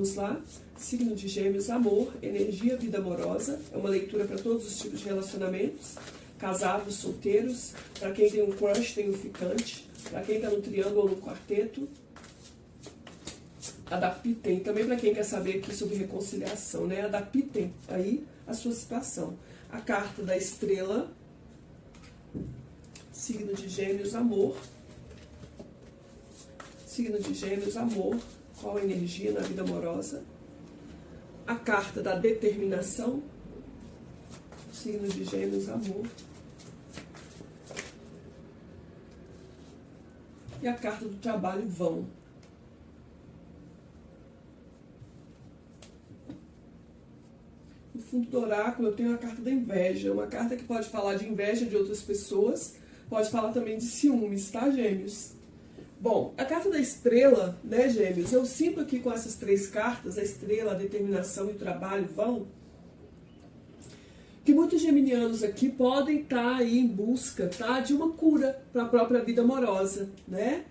Vamos lá? Signo de Gêmeos, amor, energia, vida amorosa. É uma leitura para todos os tipos de relacionamentos. Casados, solteiros, para quem tem um crush, tem um ficante, para quem está no triângulo ou no quarteto. Adaptem, também para quem quer saber aqui sobre reconciliação, né? Adaptem aí a sua situação. A carta da estrela, signo de Gêmeos, amor. Signo de Gêmeos, amor, qual a energia na vida amorosa? A carta da determinação, signo de Gêmeos, amor. E a carta do trabalho, vão. No fundo do oráculo eu tenho a carta da inveja, uma carta que pode falar de inveja de outras pessoas, pode falar também de ciúmes, tá, Gêmeos? Bom, a carta da estrela, né, Gêmeos, eu sinto aqui com essas três cartas, a estrela, a determinação e o trabalho, vão, que muitos geminianos aqui podem estar aí em busca, tá, de uma cura para a própria vida amorosa, né?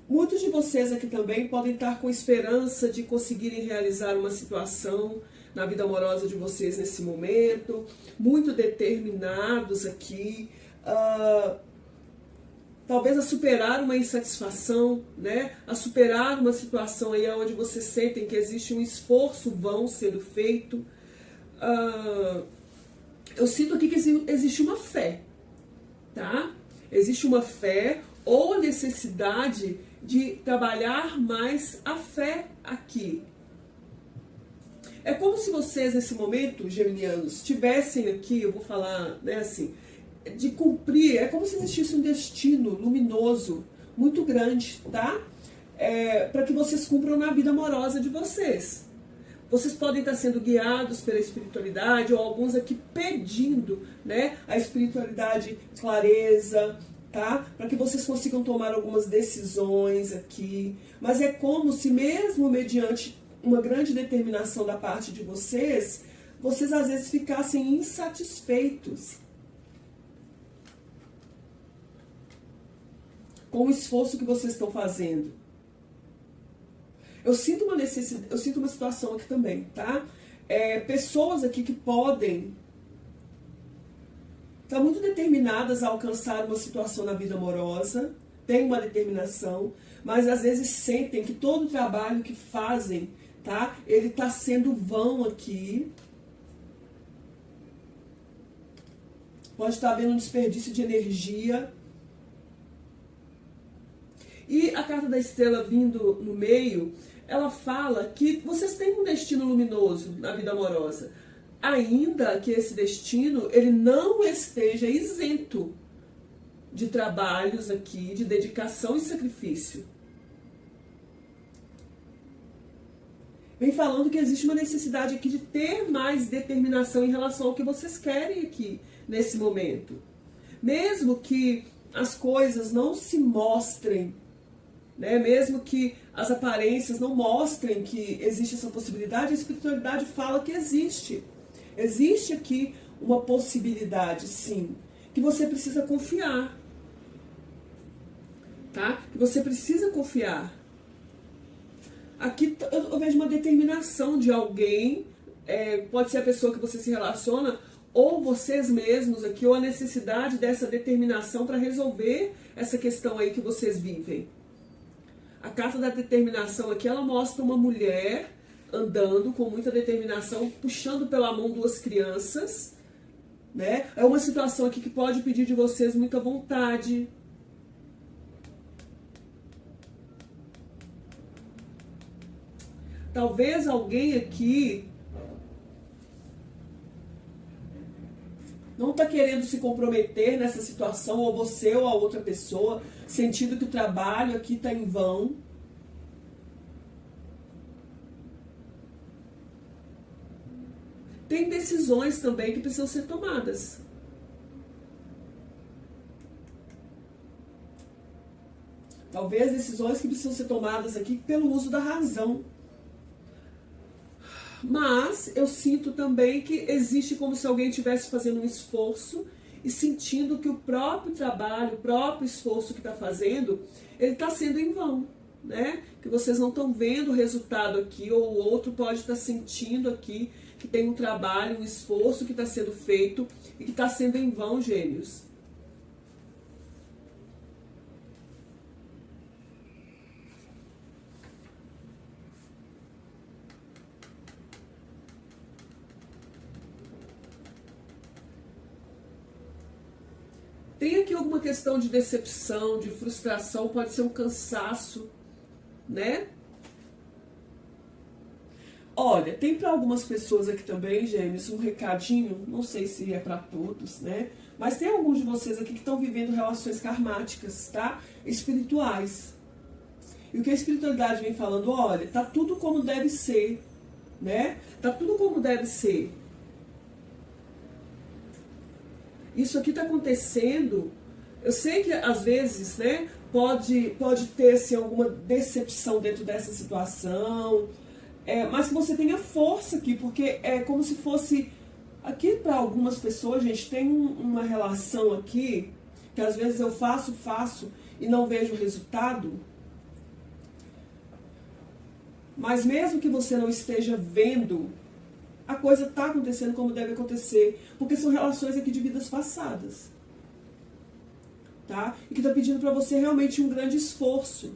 Muitos de vocês aqui também podem estar com esperança de conseguirem realizar uma situação na vida amorosa de vocês nesse momento, muito determinados aqui, talvez a superar uma insatisfação, né? A superar uma situação aí onde vocês sentem que existe um esforço vão sendo feito. Eu sinto aqui que existe uma fé, tá? Existe uma fé ou a necessidade de trabalhar mais a fé aqui. É como se vocês nesse momento, geminianos, tivessem aqui, eu vou falar, né, assim, de cumprir, é como se existisse um destino luminoso muito grande, tá? Para que vocês cumpram na vida amorosa de vocês. Vocês podem estar sendo guiados pela espiritualidade, ou alguns aqui pedindo, né, a espiritualidade, clareza, tá? Para que vocês consigam tomar algumas decisões aqui. Mas é como se mesmo mediante uma grande determinação da parte de vocês, vocês às vezes ficassem insatisfeitos com o esforço que vocês estão fazendo. Eu sinto uma necessidade, eu sinto uma situação aqui também, tá? Pessoas aqui que podem estar muito determinadas a alcançar uma situação na vida amorosa, têm uma determinação, mas às vezes sentem que todo o trabalho que fazem, tá? Ele está sendo vão aqui. Pode estar havendo um desperdício de energia. E a carta da estrela vindo no meio, ela fala que vocês têm um destino luminoso na vida amorosa. Ainda que esse destino, ele não esteja isento de trabalhos aqui, de dedicação e sacrifício. Vem falando que existe uma necessidade aqui de ter mais determinação em relação ao que vocês querem aqui, nesse momento. Mesmo que as coisas não se mostrem, né? Mesmo que as aparências não mostrem que existe essa possibilidade, a espiritualidade fala que existe. Existe aqui uma possibilidade, sim, que você precisa confiar. Tá? Que você precisa confiar. Aqui eu vejo uma determinação de alguém, pode ser a pessoa que você se relaciona, ou vocês mesmos aqui, ou a necessidade dessa determinação para resolver essa questão aí que vocês vivem. A carta da determinação aqui, ela mostra uma mulher andando com muita determinação, puxando pela mão duas crianças, né? É uma situação aqui que pode pedir de vocês muita vontade. Talvez alguém aqui não está querendo se comprometer nessa situação, ou você ou a outra pessoa, sentindo que o trabalho aqui está em vão. Tem decisões também que precisam ser tomadas. Talvez decisões que precisam ser tomadas aqui pelo uso da razão. Mas eu sinto também que existe como se alguém estivesse fazendo um esforço e sentindo que o próprio trabalho, o próprio esforço que está fazendo, ele está sendo em vão. né? Que vocês não estão vendo o resultado aqui, ou o outro pode estar sentindo aqui que tem um trabalho, um esforço que está sendo feito e que está sendo em vão, gêmeos. Tem aqui alguma questão de decepção, de frustração, pode ser um cansaço, né? Olha, tem para algumas pessoas aqui também, gêmeos, um recadinho, não sei se é para todos, né? Mas tem alguns de vocês aqui que estão vivendo relações karmáticas, tá? Espirituais. E o que a espiritualidade vem falando, olha, tá tudo como deve ser, né? Tá tudo como deve ser. Isso aqui está acontecendo, eu sei que às vezes, né, pode ter assim, alguma decepção dentro dessa situação, mas que você tenha força aqui, porque é como se fosse, aqui para algumas pessoas, gente, tem uma relação aqui, que às vezes eu faço e não vejo resultado, mas mesmo que você não esteja vendo, a coisa está acontecendo como deve acontecer, porque são relações aqui de vidas passadas, tá? E que está pedindo para você realmente um grande esforço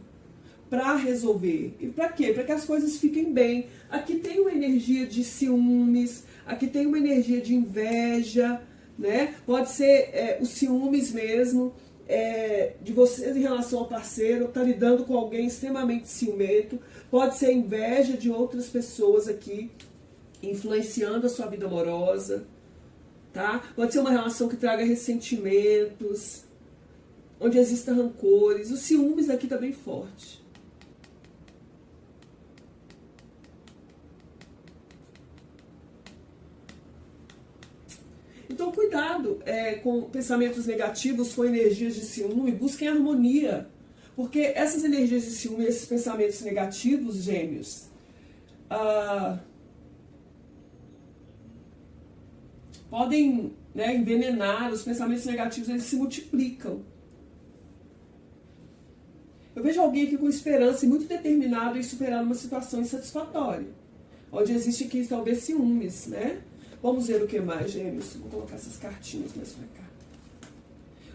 para resolver. E para quê? Para que as coisas fiquem bem. Aqui tem uma energia de ciúmes, aqui tem uma energia de inveja, né? Pode ser os ciúmes mesmo, de vocês em relação ao parceiro, tá lidando com alguém extremamente ciumento, pode ser inveja de outras pessoas aqui, influenciando a sua vida amorosa, tá? Pode ser uma relação que traga ressentimentos, onde existam rancores. Os ciúmes aqui tá bem forte. Então cuidado com pensamentos negativos, com energias de ciúme, busquem harmonia. Porque essas energias de ciúme, esses pensamentos negativos, gêmeos, podem, né, envenenar. Os pensamentos negativos, eles se multiplicam. Eu vejo alguém aqui com esperança e muito determinado em superar uma situação insatisfatória, onde existe aqui talvez ciúmes, né? Vamos ver o que mais, gêmeos. Vou colocar essas cartinhas mais pra cá.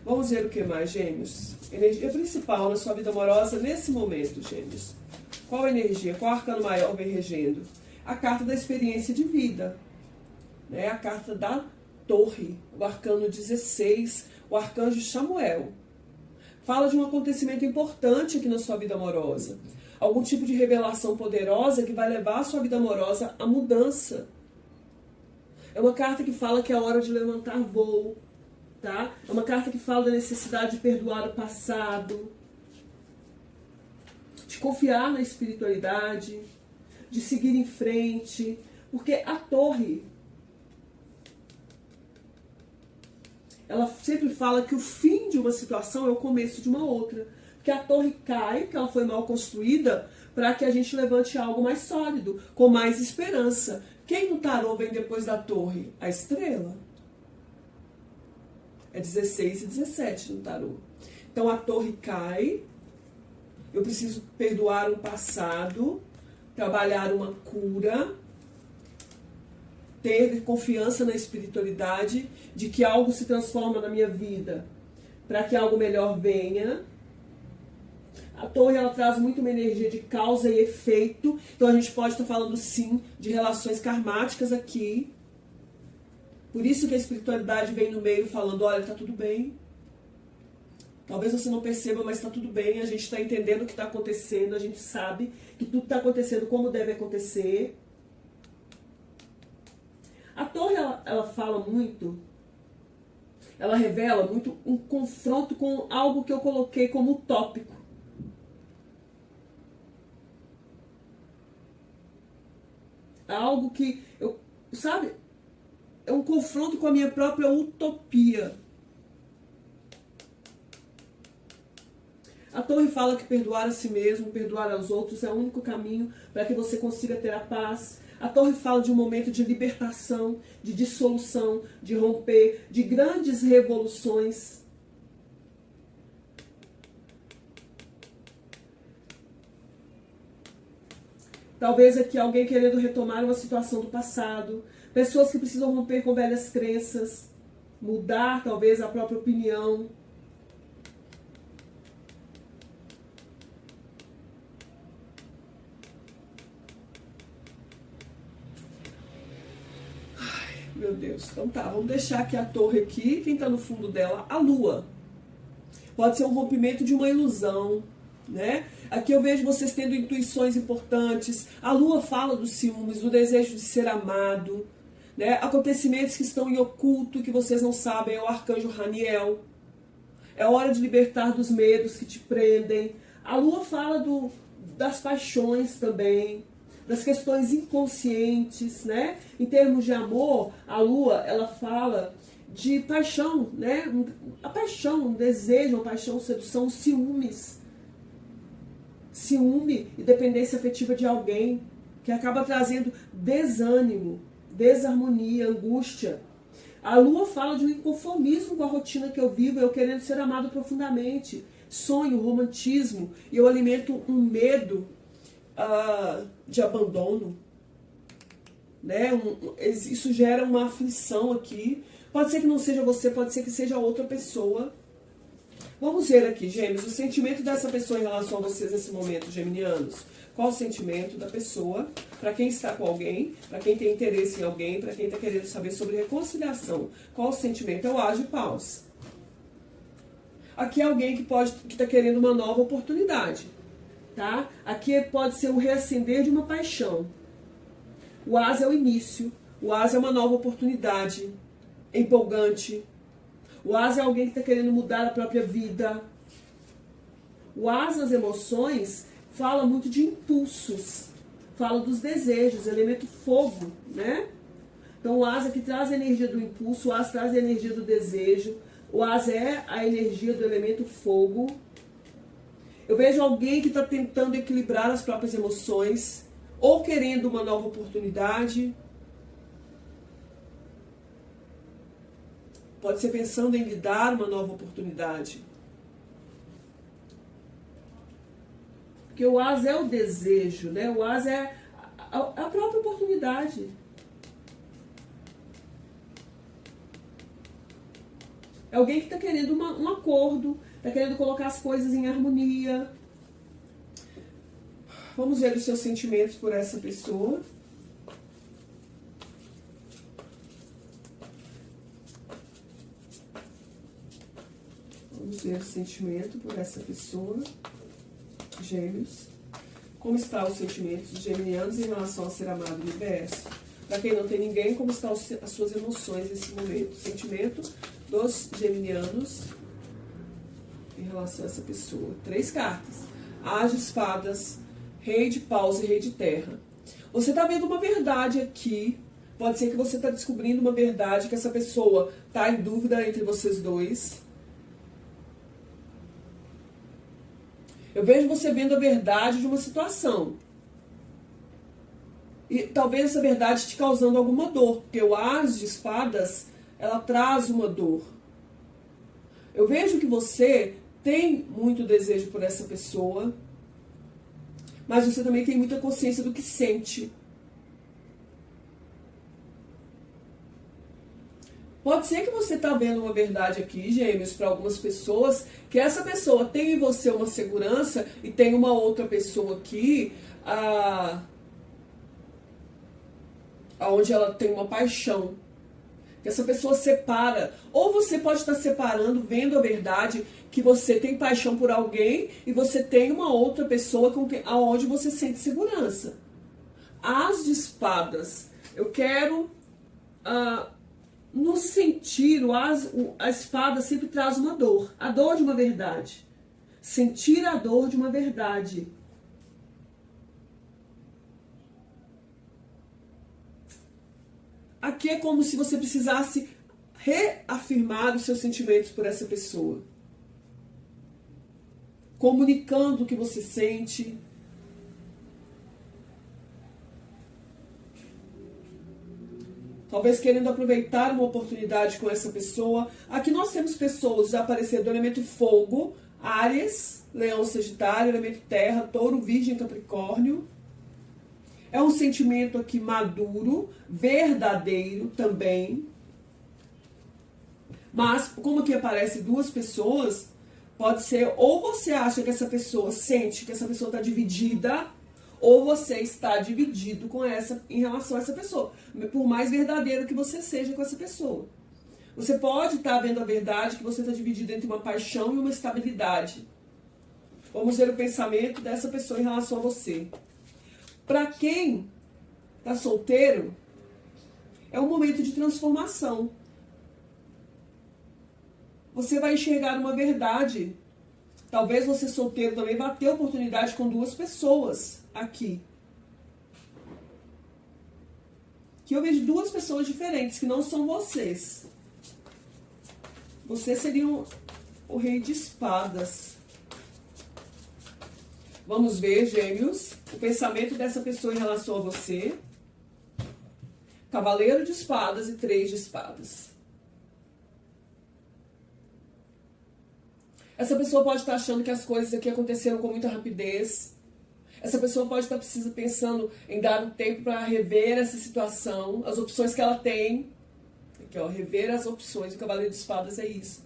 Vamos ver o que mais, gêmeos. Energia principal na sua vida amorosa nesse momento, gêmeos. Qual a energia? Qual arcano maior vem regendo? A carta da experiência de vida, né? A carta da torre, o arcano 16, o arcanjo Chamuel. Fala de um acontecimento importante aqui na sua vida amorosa. Algum tipo de revelação poderosa que vai levar a sua vida amorosa à mudança. É uma carta que fala que é hora de levantar voo, tá? É uma carta que fala da necessidade de perdoar o passado, de confiar na espiritualidade, de seguir em frente, porque a torre, ela sempre fala que o fim de uma situação é o começo de uma outra. Porque a torre cai, que ela foi mal construída, para que a gente levante algo mais sólido, com mais esperança. Quem no tarô vem depois da torre? A estrela. É 16 e 17 no tarô. Então a torre cai, eu preciso perdoar um passado, trabalhar uma cura, ter confiança na espiritualidade, de que algo se transforma na minha vida, para que algo melhor venha. A torre, ela traz muito uma energia de causa e efeito, então a gente pode estar falando sim de relações karmáticas aqui. Por isso que a espiritualidade vem no meio falando, olha, tá tudo bem. Talvez você não perceba, mas tá tudo bem, a gente está entendendo o que está acontecendo, a gente sabe que tudo está acontecendo como deve acontecer. A torre, ela fala muito, ela revela muito um confronto com algo que eu coloquei como utópico. Algo que, sabe, é um confronto com a minha própria utopia. A torre fala que perdoar a si mesmo, perdoar aos outros é o único caminho para que você consiga ter a paz. A torre fala de um momento de libertação, de dissolução, de romper, de grandes revoluções. Talvez aqui alguém querendo retomar uma situação do passado. Pessoas que precisam romper com velhas crenças. Mudar, talvez, a própria opinião. Ai, meu Deus. Então tá, vamos deixar aqui a torre aqui. Quem tá no fundo dela? A lua. Pode ser um rompimento de uma ilusão, né? Aqui eu vejo vocês tendo intuições importantes. A lua fala dos ciúmes, do desejo de ser amado, né? Acontecimentos que estão em oculto, que vocês não sabem, é o arcanjo Raniel. É hora de libertar dos medos que te prendem. A lua fala das paixões também, das questões inconscientes, né? Em termos de amor, a lua, ela fala de paixão, né? A paixão, um desejo, uma paixão, sedução, ciúmes. Ciúme e dependência afetiva de alguém, que acaba trazendo desânimo, desarmonia, angústia. A lua fala de um inconformismo com a rotina que eu vivo, eu querendo ser amado profundamente. Sonho, romantismo, e eu alimento um medo de abandono. Né? Isso gera uma aflição aqui. Pode ser que não seja você, pode ser que seja outra pessoa. Vamos ver aqui, gêmeos, o sentimento dessa pessoa em relação a vocês nesse momento, geminianos. Qual o sentimento da pessoa, para quem está com alguém, para quem tem interesse em alguém, para quem está querendo saber sobre reconciliação. Qual o sentimento? É o As de Paus. Aqui é alguém que está querendo uma nova oportunidade, tá? Aqui pode ser o reacender de uma paixão. O As é o início, o As é uma nova oportunidade, empolgante. O As é alguém que está querendo mudar a própria vida. O As nas emoções fala muito de impulsos, fala dos desejos, elemento fogo, né? Então o As aqui traz a energia do impulso, o As traz a energia do desejo, o As é a energia do elemento fogo. Eu vejo alguém que está tentando equilibrar as próprias emoções, ou querendo uma nova oportunidade. Pode ser pensando em lhe dar uma nova oportunidade. Porque o As é o desejo, né? O As é a própria oportunidade. É alguém que está querendo um acordo, está querendo colocar as coisas em harmonia. Vamos ver os seus sentimentos por essa pessoa. Vamos ver o sentimento por essa pessoa. Gêmeos. Como está os sentimentos dos geminianos em relação a ser amado no universo? Para quem não tem ninguém, como estão as suas emoções nesse momento? Sentimento dos geminianos em relação a essa pessoa. 3 cartas. As de espadas, rei de paus e rei de terra. Você está vendo uma verdade aqui. Pode ser que você está descobrindo uma verdade, que essa pessoa está em dúvida entre vocês dois. Eu vejo você vendo a verdade de uma situação. E talvez essa verdade te causando alguma dor. Porque o As de espadas, ela traz uma dor. Eu vejo que você tem muito desejo por essa pessoa. Mas você também tem muita consciência do que sente. Pode ser que você está vendo uma verdade aqui, gêmeos, para algumas pessoas, que essa pessoa tem em você uma segurança e tem uma outra pessoa aqui, onde ela tem uma paixão. Que essa pessoa separa. Ou você pode estar separando, vendo a verdade, que você tem paixão por alguém e você tem uma outra pessoa aonde você sente segurança. As de espadas. Eu quero... no sentir, a espada sempre traz uma dor. A dor de uma verdade. Sentir a dor de uma verdade. Aqui é como se você precisasse reafirmar os seus sentimentos por essa pessoa. Comunicando o que você sente. Talvez querendo aproveitar uma oportunidade com essa pessoa. Aqui nós temos pessoas já aparecendo do elemento fogo, Áries, Leão, Sagitário, elemento terra, Touro, Virgem, Capricórnio. É um sentimento aqui maduro, verdadeiro também. Mas, como aqui aparece duas pessoas, pode ser ou você acha que essa pessoa sente que essa pessoa está dividida, ou você está dividido com essa em relação a essa pessoa. Por mais verdadeiro que você seja com essa pessoa. Você pode estar vendo a verdade que você está dividido entre uma paixão e uma estabilidade. Vamos ver o pensamento dessa pessoa em relação a você. Para quem está solteiro, é um momento de transformação. Você vai enxergar uma verdade. Talvez você solteiro também vá ter oportunidade com duas pessoas aqui. Que eu vejo duas pessoas diferentes, que não são vocês. Você seria o rei de espadas. Vamos ver, gêmeos, o pensamento dessa pessoa em relação a você. Cavaleiro de espadas e 3 de espadas. Essa pessoa pode estar achando que as coisas aqui aconteceram com muita rapidez. Essa pessoa pode estar pensando em dar um tempo para rever essa situação, as opções que ela tem. Aqui, ó, rever as opções. O Cavaleiro de Espadas é isso.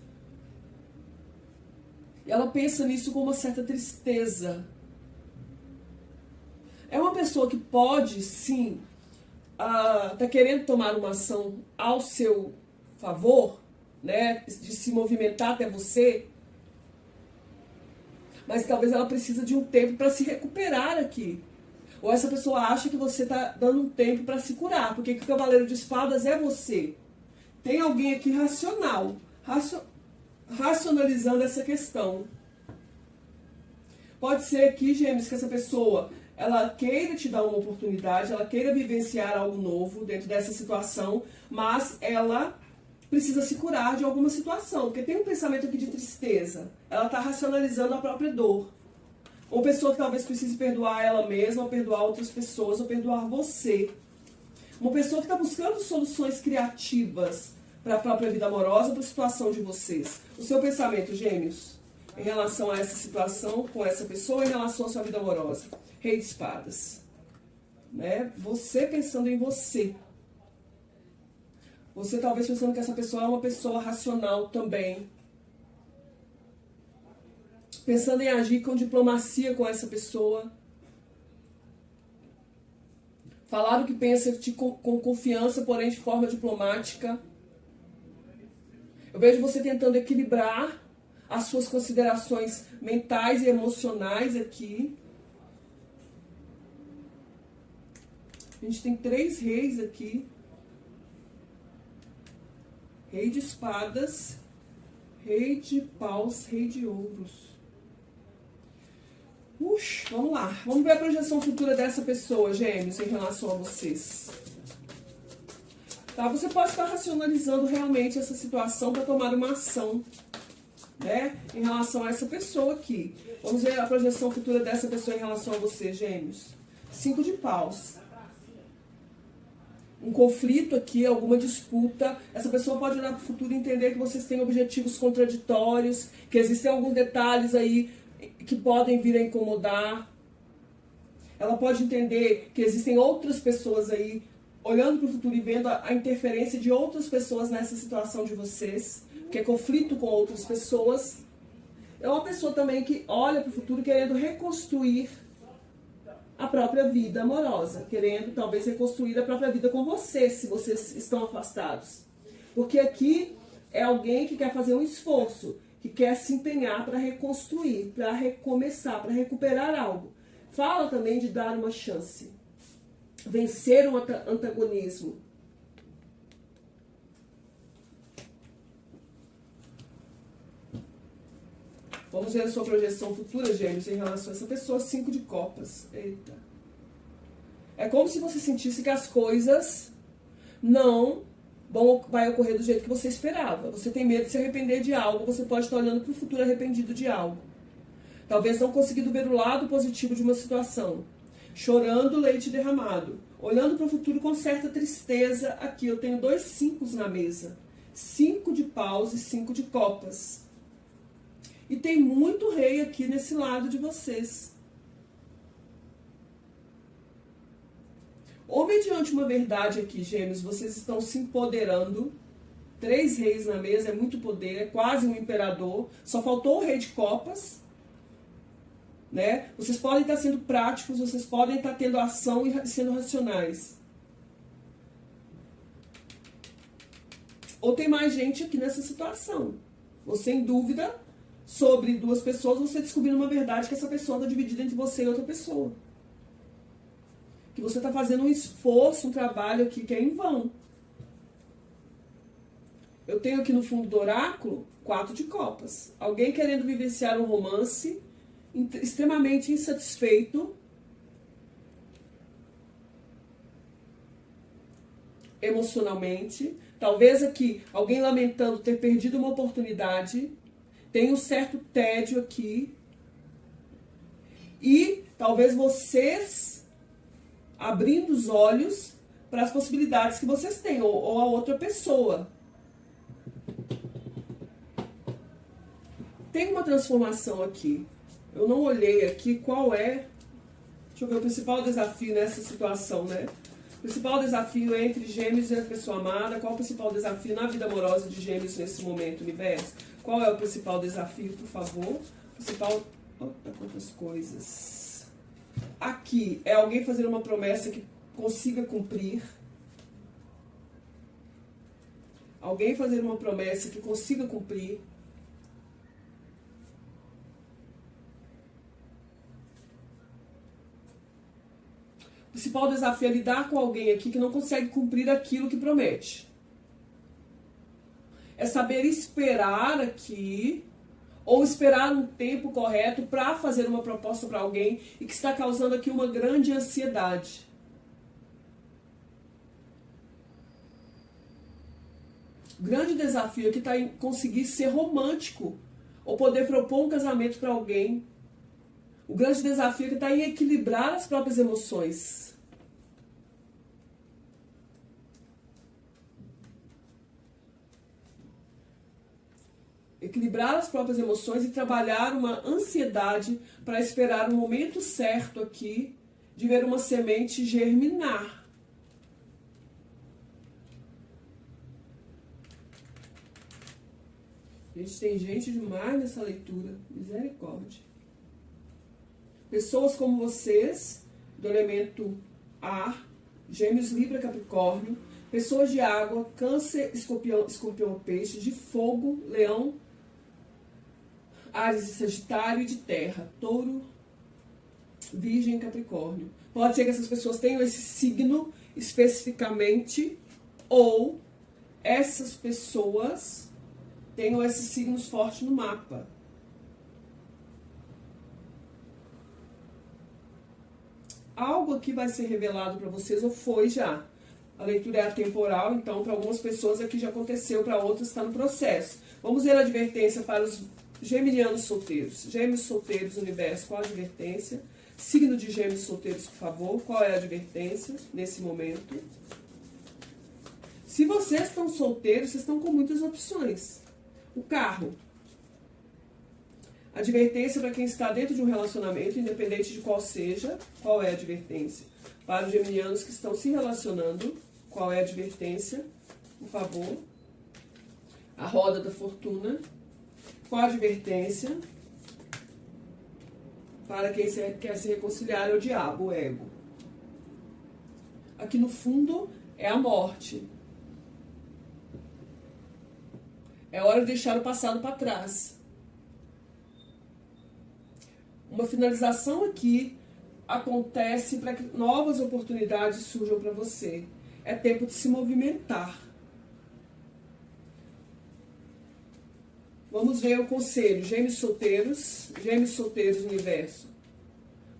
E ela pensa nisso com uma certa tristeza. É uma pessoa que pode, sim, tá querendo tomar uma ação ao seu favor, né, de se movimentar até você, mas talvez ela precisa de um tempo para se recuperar aqui. Ou essa pessoa acha que você está dando um tempo para se curar, porque o Cavaleiro de Espadas é você. Tem alguém aqui racional, racionalizando essa questão. Pode ser aqui, gêmeos, que essa pessoa ela queira te dar uma oportunidade, ela queira vivenciar algo novo dentro dessa situação, mas ela precisa se curar de alguma situação, porque tem um pensamento aqui de tristeza. Ela está racionalizando a própria dor. Uma pessoa que talvez precise perdoar ela mesma, ou perdoar outras pessoas, ou perdoar você. Uma pessoa que está buscando soluções criativas para a própria vida amorosa, para a situação de vocês. O seu pensamento, gêmeos, em relação a essa situação, com essa pessoa, em relação à sua vida amorosa. Rei de espadas. Né? Você pensando em você. Você talvez pensando que essa pessoa é uma pessoa racional também. Pensando em agir com diplomacia com essa pessoa. Falar o que pensa com confiança, porém de forma diplomática. Eu vejo você tentando equilibrar as suas considerações mentais e emocionais aqui. A gente tem 3 reis aqui. Rei de espadas, rei de paus, rei de ouros. Vamos lá. Vamos ver a projeção futura dessa pessoa, gêmeos, em relação a vocês. Tá? Você pode estar racionalizando realmente essa situação para tomar uma ação, né, em relação a essa pessoa aqui. Vamos ver a projeção futura dessa pessoa em relação a você, gêmeos. 5 de paus. Um conflito aqui, alguma disputa. Essa pessoa pode olhar para o futuro e entender que vocês têm objetivos contraditórios, que existem alguns detalhes aí que podem vir a incomodar. Ela pode entender que existem outras pessoas aí, olhando para o futuro e vendo a interferência de outras pessoas nessa situação de vocês, que é conflito com outras pessoas. É uma pessoa também que olha para o futuro querendo reconstruir a própria vida amorosa, querendo talvez reconstruir a própria vida com você, se vocês estão afastados. Porque aqui é alguém que quer fazer um esforço, que quer se empenhar para reconstruir, para recomeçar, para recuperar algo. Fala também de dar uma chance, vencer um antagonismo. Vamos ver a sua projeção futura, gêmeos, em relação a essa pessoa. 5 de copas. Eita. É como se você sentisse que as coisas não vai ocorrer do jeito que você esperava. Você tem medo de se arrepender de algo. Você pode estar olhando para o futuro arrependido de algo. Talvez não conseguindo ver o lado positivo de uma situação. Chorando leite derramado. Olhando para o futuro com certa tristeza. Aqui eu tenho 2 5 na mesa. 5 de paus e 5 de copas. E tem muito rei aqui nesse lado de vocês. Ou mediante uma verdade aqui, gêmeos, vocês estão se empoderando. 3 reis na mesa, é muito poder, é quase um imperador. Só faltou o rei de copas. Né? Vocês podem estar sendo práticos, vocês podem estar tendo ação e sendo racionais. Ou tem mais gente aqui nessa situação. Você em dúvida sobre 2 pessoas, você descobrindo uma verdade que essa pessoa está dividida entre você e outra pessoa. Que você está fazendo um esforço, um trabalho aqui que é em vão. Eu tenho aqui no fundo do oráculo 4 de copas. Alguém querendo vivenciar um romance, extremamente insatisfeito, emocionalmente. Talvez aqui alguém lamentando ter perdido uma oportunidade. Tem um certo tédio aqui. E talvez vocês abrindo os olhos para as possibilidades que vocês têm, ou a outra pessoa. Tem uma transformação aqui. Eu não olhei aqui qual é, deixa eu ver, o principal desafio nessa situação, né? O principal desafio é entre gêmeos e a pessoa amada. Qual é o principal desafio na vida amorosa de gêmeos nesse momento, universo? Qual é o principal desafio, por favor? O principal... Opa, quantas coisas. Aqui é alguém fazer uma promessa que consiga cumprir. Alguém fazer uma promessa que consiga cumprir. O principal desafio é lidar com alguém aqui que não consegue cumprir aquilo que promete. É saber esperar aqui, ou esperar um tempo correto para fazer uma proposta para alguém e que está causando aqui uma grande ansiedade. O grande desafio aqui está em conseguir ser romântico, ou poder propor um casamento para alguém. O grande desafio aqui está em equilibrar as próprias emoções. Equilibrar as próprias emoções e trabalhar uma ansiedade para esperar o momento certo aqui de ver uma semente germinar. Gente, tem gente demais nessa leitura. Misericórdia. Pessoas como vocês, do elemento ar, gêmeos, libra, capricórnio, pessoas de água, câncer, escorpião, peixe, de fogo, leão, Áries e Sagitário, e de terra, touro, virgem e capricórnio. Pode ser que essas pessoas tenham esse signo especificamente, ou essas pessoas tenham esses signos fortes no mapa. Algo aqui vai ser revelado para vocês, ou foi já. A leitura é atemporal, então para algumas pessoas aqui já aconteceu, para outras está no processo. Vamos ver a advertência para os geminianos solteiros. Gêmeos solteiros, universo, qual a advertência? Signo de gêmeos solteiros, por favor, qual é a advertência nesse momento? Se vocês estão solteiros, vocês estão com muitas opções. O carro. Advertência para quem está dentro de um relacionamento, independente de qual seja. Qual é a advertência? Para os geminianos que estão se relacionando, qual é a advertência? Por favor. A roda da fortuna. Qual a advertência? Para quem quer se reconciliar é o diabo, o ego. Aqui no fundo é a morte. É hora de deixar o passado para trás. Uma finalização aqui acontece para que novas oportunidades surjam para você. É tempo de se movimentar. Vamos ver o conselho. Gêmeos solteiros universo.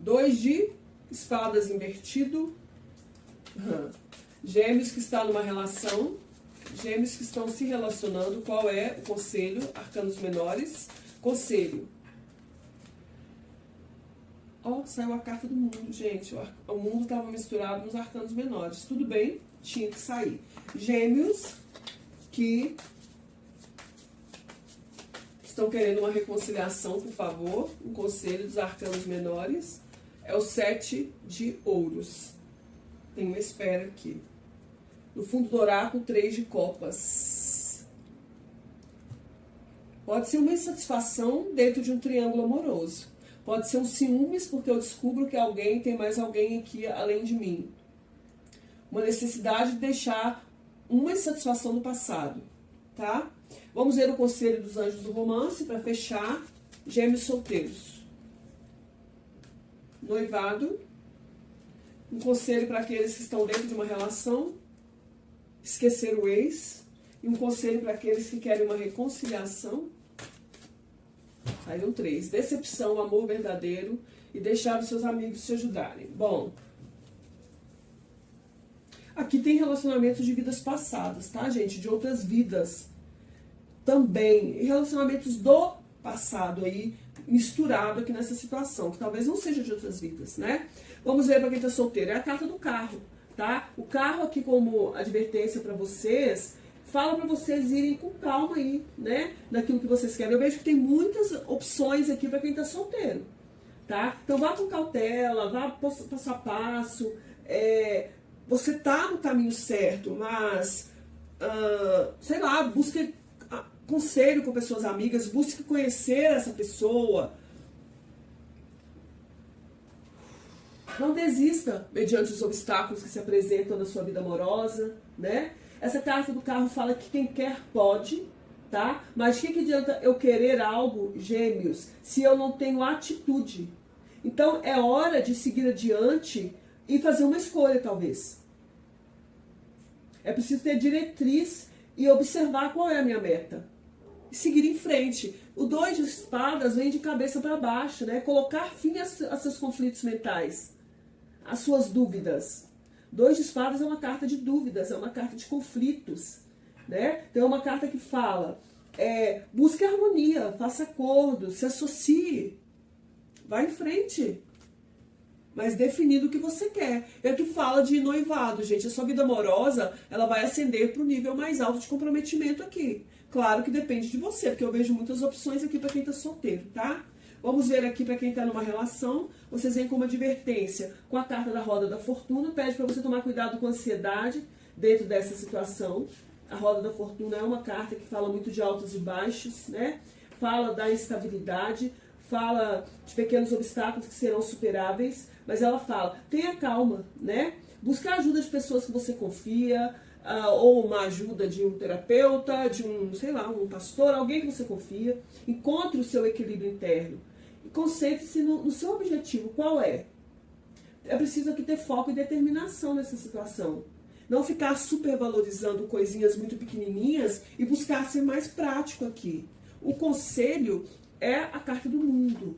2 de espadas invertido. Gêmeos que está numa relação. Gêmeos que estão se relacionando. Qual é o conselho? Arcanos menores. Conselho. Ó, saiu a carta do mundo, gente. O mundo estava misturado nos arcanos menores. Tudo bem, tinha que sair. Gêmeos que estão querendo uma reconciliação, por favor. Um conselho dos arcanos menores é o 7 de ouros. Tem uma espera aqui. No fundo do oráculo, 3 de copas. Pode ser uma insatisfação dentro de um triângulo amoroso. Pode ser um ciúmes, porque eu descubro que tem mais alguém aqui além de mim. Uma necessidade de deixar uma insatisfação do passado, tá? Vamos ver o conselho dos anjos do romance para fechar. Gêmeos solteiros. Noivado. Um conselho para aqueles que estão dentro de uma relação. Esquecer o ex. E um conselho para aqueles que querem uma reconciliação. Saíram 3. Decepção, amor verdadeiro e deixar os seus amigos te ajudarem. Bom, aqui tem relacionamentos de vidas passadas, tá, gente? De outras vidas também. E relacionamentos do passado aí, misturado aqui nessa situação, que talvez não seja de outras vidas, né? Vamos ver para quem tá solteiro. É a carta do carro, tá? O carro aqui como advertência para vocês, fala para vocês irem com calma aí, né? Naquilo que vocês querem. Eu vejo que tem muitas opções aqui para quem tá solteiro, tá? Então vá com cautela, vá passo a passo. Você tá no caminho certo, mas, sei lá, busque conselho com pessoas amigas, busque conhecer essa pessoa. Não desista mediante os obstáculos que se apresentam na sua vida amorosa, né? Essa carta do carro fala que quem quer pode, tá? Mas o que adianta eu querer algo, gêmeos, se eu não tenho atitude? Então é hora de seguir adiante e fazer uma escolha, talvez. É preciso ter diretriz e observar qual é a minha meta. E seguir em frente. O 2 de espadas vem de cabeça para baixo, né? Colocar fim a seus conflitos mentais, às suas dúvidas. 2 de espadas é uma carta de dúvidas, é uma carta de conflitos, né? Então é uma carta que fala, busque harmonia, faça acordos, se associe, vá em frente, mas definindo o que você quer. É que fala de noivado, gente. A sua vida amorosa, ela vai ascender para o nível mais alto de comprometimento aqui. Claro que depende de você, porque eu vejo muitas opções aqui para quem está solteiro, tá? Vamos ver aqui para quem está numa relação. Vocês vêm com uma advertência com a carta da roda da fortuna. Pede para você tomar cuidado com a ansiedade dentro dessa situação. A roda da fortuna é uma carta que fala muito de altos e baixos, né? Fala da instabilidade, fala de pequenos obstáculos que serão superáveis, mas ela fala, tenha calma, né? Buscar ajuda de pessoas que você confia, ou uma ajuda de um terapeuta, de um pastor, alguém que você confia. Encontre o seu equilíbrio interno e concentre-se no seu objetivo. Qual é? É preciso aqui ter foco e determinação nessa situação. Não ficar supervalorizando coisinhas muito pequenininhas e buscar ser mais prático aqui. O conselho é a carta do mundo,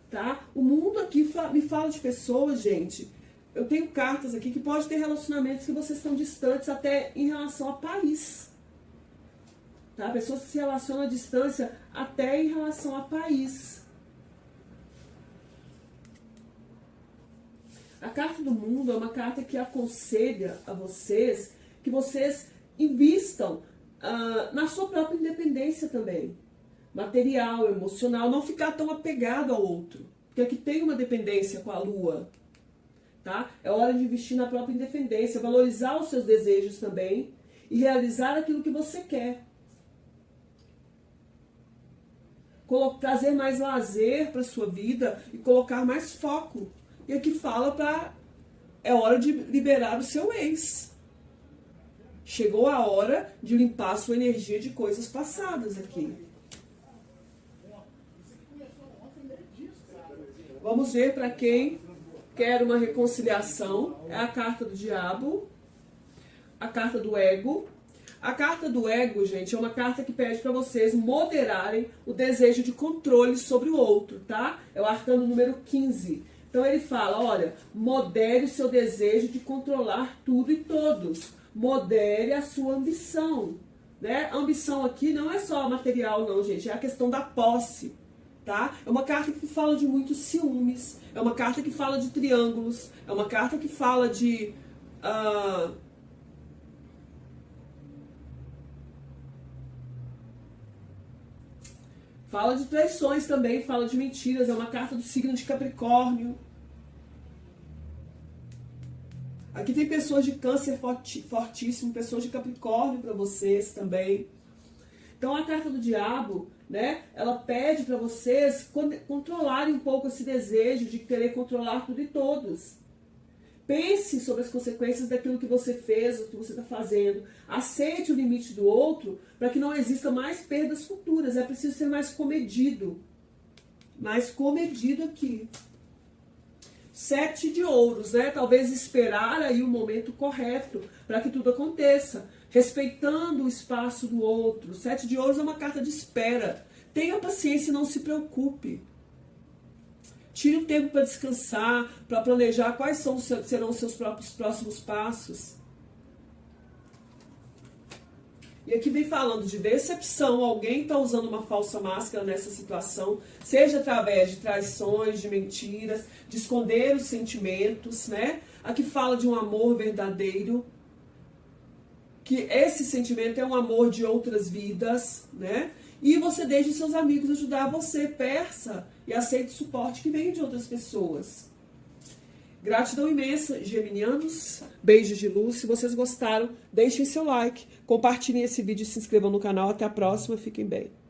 tá? O mundo aqui me fala de pessoas, gente. Eu tenho cartas aqui que pode ter relacionamentos que vocês estão distantes até em relação a país. Tá? Pessoas que se relacionam à distância até em relação a país. A carta do mundo é uma carta que aconselha a vocês que vocês invistam na sua própria independência também. Material, emocional, não ficar tão apegado ao outro. Porque aqui tem uma dependência com a lua. Tá? É hora de investir na própria independência, valorizar os seus desejos também e realizar aquilo que você quer. Trazer mais lazer para a sua vida e colocar mais foco. E aqui fala é hora de liberar o seu ex. Chegou a hora de limpar a sua energia de coisas passadas aqui. Vamos ver para quem quer uma reconciliação. É a carta do diabo, a carta do ego. A carta do ego, gente, é uma carta que pede para vocês moderarem o desejo de controle sobre o outro, tá? É o arcano número 15. Então ele fala, olha, modere o seu desejo de controlar tudo e todos. Modere a sua ambição, né? A ambição aqui não é só material não, gente, é a questão da posse. Tá? É uma carta que fala de muitos ciúmes, é uma carta que fala de triângulos, é uma carta que fala de fala de traições também, fala de mentiras, é uma carta do signo de Capricórnio. Aqui tem pessoas de câncer fortíssimo, pessoas de Capricórnio para vocês também. Então a carta do diabo, né, ela pede para vocês controlarem um pouco esse desejo de querer controlar tudo e todos. Pense sobre as consequências daquilo que você fez, o que você está fazendo. Aceite o limite do outro para que não exista mais perdas futuras. É preciso ser mais comedido. Mais comedido aqui. 7 de ouros, né? Talvez esperar aí o momento correto para que tudo aconteça. Respeitando o espaço do outro. 7 de ouros é uma carta de espera. Tenha paciência e não se preocupe. Tire um tempo para descansar, para planejar quais serão os seus próximos passos. E aqui vem falando de decepção. Alguém está usando uma falsa máscara nessa situação, seja através de traições, de mentiras, de esconder os sentimentos, né? Aqui fala de um amor verdadeiro, que esse sentimento é um amor de outras vidas, né? E você deixa os seus amigos ajudar você, peça e aceite o suporte que vem de outras pessoas. Gratidão imensa, geminianos. Beijos de luz. Se vocês gostaram, deixem seu like, compartilhem esse vídeo e se inscrevam no canal. Até a próxima. Fiquem bem.